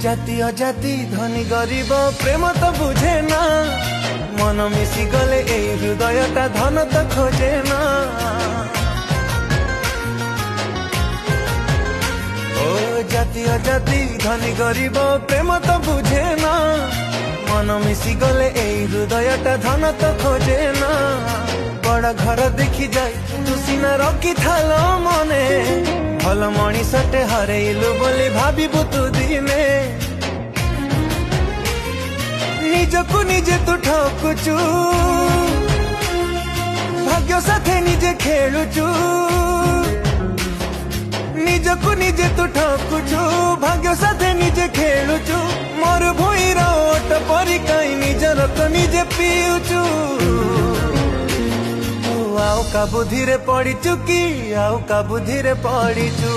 जाति अजाति धनी गरीब प्रेम तो बुझे ना मन मिसी गले ए हृदयटा धन तो खोजे ना ओ जाति अजाति धनी गरीब प्रेम तो बुझे ना मन मिसी गले ए हृदयटा धन तो खोजे ना बड़ा घर देखी जाए तू सीना रखी थाल मने भल मनीषटे हरेलु बोली भाविबु तू दिने निजकु निजे तू ठकुचु भाग्य साथे निजे खेलुचु निजकु निजे तू ठकुचु भाग्य साथे निजे खेलुचु मोर भुईर ओट परी काई निजर तो निजे पिउचु आउ का बुद्धि रे पड़ी चुकी आउ का बुद्धि रे पड़ी चु।